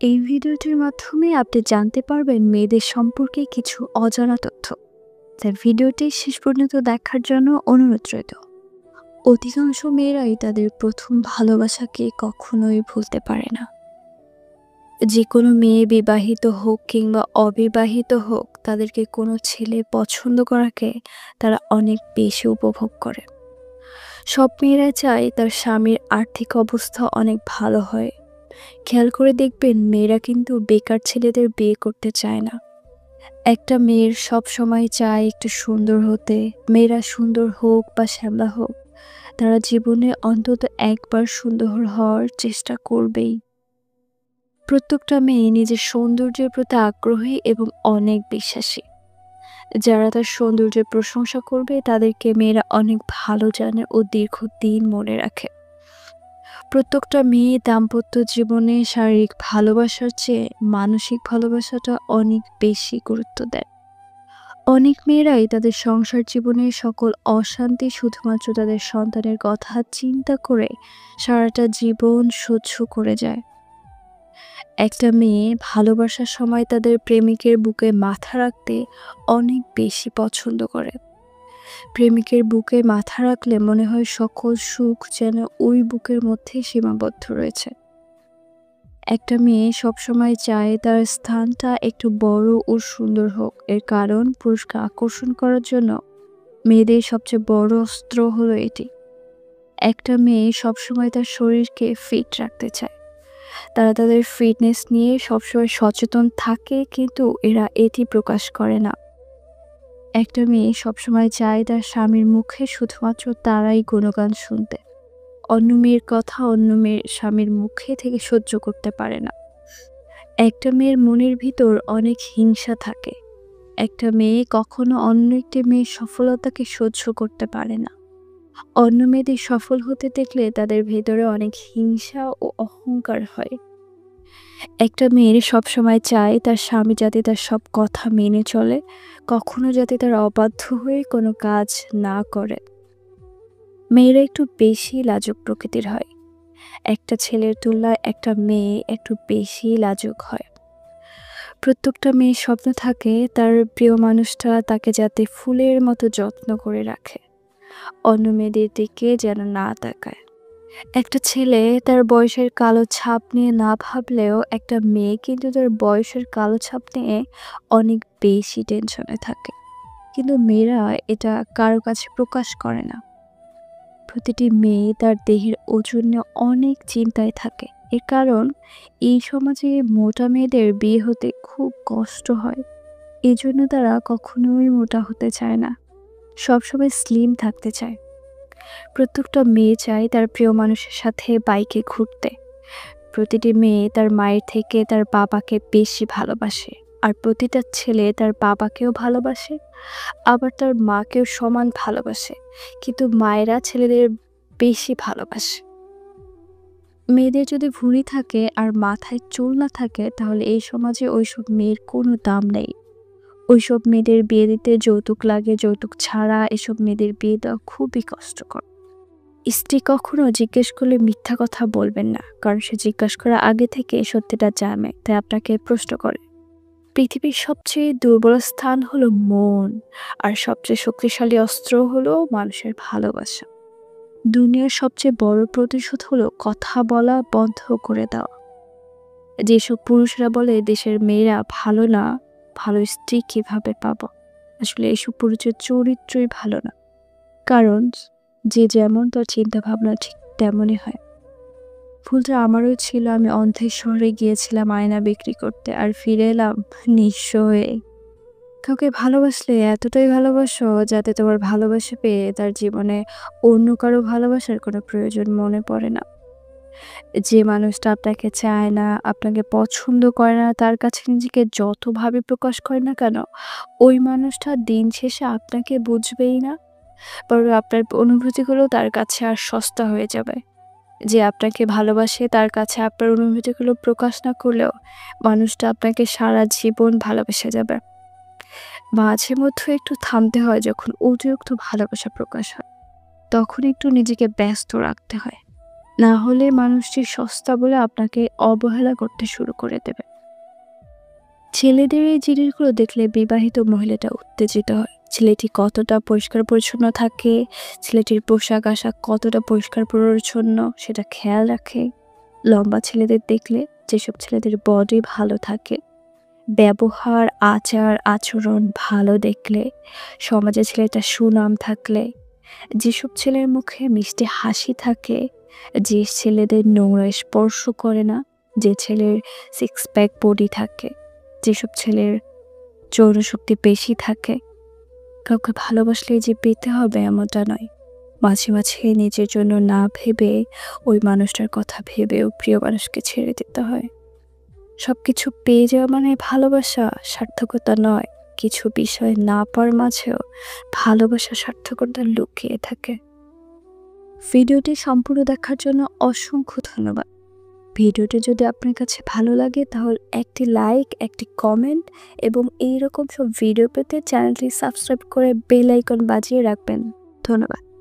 এই ভিডিওটির মাধ্যমে আপনি জানতে পারবেন মেয়েদের সম্পর্কে কিছু অজানা তথ্য। তাই ভিডিওটি শেষ পর্যন্ত দেখার জন্য অনুরোধ রইল। অধিকাংশ মেয়েরাই তাদের প্রথম ভালোবাসাকে কখনোই ভুলতে পারে না। যে কোনো মেয়ে বিবাহিত হোক কিংবা অবিবাহিত হোক, তাদেরকে কোনো ছেলে পছন্দ করাকে তারা অনেক বেশি উপভোগ করে। সব মেয়েরা চায় তার স্বামীর আর্থিক অবস্থা অনেক ভালো হয়। খেয়াল করে দেখবেন, মেয়েরা কিন্তু বেকার ছেলেদের বিয়ে করতে চায় না। একটা মেয়ের সব সময় চায় একটু সুন্দর হতে। মেয়েরা সুন্দর হোক বা শ্যামলা হোক, তারা জীবনে অন্তত একবার সুন্দর হওয়ার চেষ্টা করবেই। প্রত্যেকটা মেয়ে নিজের সৌন্দর্যের প্রতি আগ্রহী এবং অনেক বিশ্বাসী। যারা তার সৌন্দর্যের প্রশংসা করবে, তাদেরকে মেয়েরা অনেক ভালো জানে ও দীর্ঘদিন মনে রাখে। প্রত্যেকটা মেয়ে দাম্পত্য জীবনে শারীরিক ভালোবাসার চেয়ে মানসিক ভালোবাসাটা অনেক বেশি গুরুত্ব দেয়। অনেক মেয়েরাই তাদের সংসার জীবনের সকল অশান্তি শুধুমাত্র তাদের সন্তানের কথা চিন্তা করে সারাটা জীবন সহ্য করে যায়। একটা মেয়ে ভালোবাসার সময় তাদের প্রেমিকের বুকে মাথা রাখতে অনেক বেশি পছন্দ করে। প্রেমিকের বুকে মাথা রাখলে মনে হয় সকল সুখ যেন ওই বুকের মধ্যে সীমাবদ্ধ রয়েছে। একটা মেয়ে সবসময় চায় তার স্থানটা একটু বড় ও সুন্দর হোক। এর কারণ, পুরুষকে আকর্ষণ করার জন্য মেয়েদের সবচেয়ে বড় অস্ত্র হলো এটি। একটা মেয়ে সবসময় তার শরীরকে ফিট রাখতে চায়। তারা তাদের ফিটনেস নিয়ে সবসময় সচেতন থাকে, কিন্তু এরা এটি প্রকাশ করে না। একটা মেয়ে সবসময় চায় তার স্বামীর মুখে শুধুমাত্র তারাই গুণগান শুনতে। অন্য মেয়ের কথা অন্য মেয়ের স্বামীর মুখে থেকে সহ্য করতে পারে না। একটা মেয়ের মনের ভিতর অনেক হিংসা থাকে। একটা মেয়ে কখনো অন্য একটি মেয়ের সফলতাকে সহ্য করতে পারে না। অন্য মেয়েদের সফল হতে দেখলে তাদের ভেতরে অনেক হিংসা ও অহংকার হয়। একটা মেয়ের সবসময় চায় তার স্বামী যাতে তার সব কথা মেনে চলে, কখনো যাতে তার অবাধ্য হয়ে কোনো কাজ না করে। মেয়েরা একটু বেশি লাজুক প্রকৃতির হয়। একটা ছেলের তুলনায় একটা মেয়ে একটু বেশি লাজুক হয়। প্রত্যেকটা মেয়ের স্বপ্ন থাকে তার প্রিয় মানুষটা তাকে যাতে ফুলের মতো যত্ন করে রাখে, অন্য মেয়েদের দিকে যেন না তাকায়। একটা ছেলে তার বয়সের কালো ছাপ নিয়ে না ভাবলেও, একটা মেয়ে কিন্তু তার বয়সের কালো ছাপ নিয়ে অনেক বেশি টেনশনে থাকে। কিন্তু মেয়েরা এটা কারো কাছে প্রকাশ করে না। প্রতিটি মেয়ে তার দেহের ওজন নিয়ে অনেক চিন্তায় থাকে। এর কারণ, এই সমাজে মোটা মেয়েদের বিয়ে হতে খুব কষ্ট হয়। এজন্য তারা কখনোই মোটা হতে চায় না, সবসময় স্লিম থাকতে চায়। প্রত্যেকটা মেয়ে চায় তার প্রিয় মানুষের সাথে বাইকে ঘুরতে। প্রতিটি মেয়ে তার মায়ের থেকে তার বাবাকে বেশি ভালোবাসে। আর প্রতিটা ছেলে তার বাবাকেও ভালোবাসে, আবার তার মাকেও সমান ভালোবাসে। কিন্তু মায়েরা ছেলেদের বেশি ভালোবাসে। মেয়েদের যদি ভুঁড়ি থাকে আর মাথায় চুল না থাকে, তাহলে এই সমাজে ওইসব মেয়ের কোনো দাম নেই। ওইসব মেয়েদের বিয়ে দিতে যৌতুক লাগে। যৌতুক ছাড়া এসব মেয়েদের বিয়ে দেওয়া খুবই কষ্টকর। স্ত্রী কখনো জিজ্ঞেস করলে মিথ্যা কথা বলবেন না, কারণ সে জিজ্ঞাসা করার আগে থেকে সত্যিটা জানে, তাই আপনাকে প্রশ্ন করে। পৃথিবীর সবচেয়ে দুর্বল স্থান হলো মন, আর সবচেয়ে শক্তিশালী অস্ত্র হলো মানুষের ভালোবাসা। দুনিয়ার সবচেয়ে বড় প্রতিশোধ হলো কথা বলা বন্ধ করে দেওয়া। যেসব পুরুষরা বলে দেশের মেয়েরা ভালো না, ভালো স্ত্রী কিভাবে পাবো, আসলে এসব পুরুষের চরিত্রই ভালো না। কারণ যে যেমন, তার চিন্তা ভাবনা ঠিক তেমনই হয়। ভুলটা আমারও ছিল। আমি অন্ধের শহরে গিয়েছিলাম আয়না বিক্রি করতে, আর ফিরে এলাম নিঃস্ব হয়ে। কাউকে ভালোবাসলে এতটাই ভালোবাসো যাতে তোমার ভালোবাসা পেয়ে তার জীবনে অন্য কারো ভালোবাসার কোনো প্রয়োজন মনে পড়ে না। যে মানুষটা আপনাকে চায় না, আপনাকে পছন্দ করে না, তার কাছে নিজেকে যতভাবে প্রকাশ করে না কেন, ওই মানুষটা দিন শেষে আপনাকে বুঝবেই না। বরং আপনার অনুভূতিগুলো তার কাছে আর সস্তা হয়ে যাবে। যে আপনাকে ভালোবাসে, তার কাছে আপনার অনুভূতিগুলো প্রকাশ না করলেও মানুষটা আপনাকে সারা জীবন ভালোবেসে যাবে। মাঝে মধ্যে একটু থামতে হয় যখন অতিরিক্ত ভালোবাসা প্রকাশ হয়। তখন একটু নিজেকে ব্যস্ত রাখতে হয়। না হলে মানুষটি সস্তা বলে আপনাকে অবহেলা করতে শুরু করে দেবে। ছেলেদের এই জিনিসগুলো দেখলে বিবাহিত মহিলাটা উত্তেজিত হয়। ছেলেটি কতটা পরিষ্কার পরিচ্ছন্ন থাকে, ছেলেটির পোশাক আশাক কতটা পরিষ্কার পরিচ্ছন্ন সেটা খেয়াল রাখে। লম্বা ছেলেদের দেখলে, যেসব ছেলেদের বডি ভালো থাকে, ব্যবহার আচার আচরণ ভালো দেখলে, সমাজে ছেলেটা সুনাম থাকলে, যেসব ছেলের মুখে মিষ্টি হাসি থাকে, যে ছেলেদের নোংরা স্পর্শ করে না, যে ছেলের সিক্স প্যাক বডি থাকে, যেসব ছেলের যৌনশক্তি বেশি থাকে। কাউকে ভালোবাসলেই যে পেতে হবে এমনটা নয়। মাঝে মাঝে নিজের জন্য না ভেবে ওই মানুষটার কথা ভেবেও প্রিয় মানুষকে ছেড়ে দিতে হয়। সবকিছু পেয়ে যাওয়া মানে ভালোবাসা, সার্থকতা নয়। কিছু বিষয় না পাওয়ার মাঝেও ভালোবাসা সার্থকতা লুকিয়ে থাকে। ভিডিওটি সম্পূর্ণ দেখার জন্য অসংখ্য ধন্যবাদ। ভিডিওটি যদি আপনার কাছে ভালো লাগে তাহলে একটি লাইক, একটি কমেন্ট এবং এইরকম সব ভিডিও পেতে চ্যানেলটি সাবস্ক্রাইব করে বেল আইকন বাজিয়ে রাখবেন। ধন্যবাদ।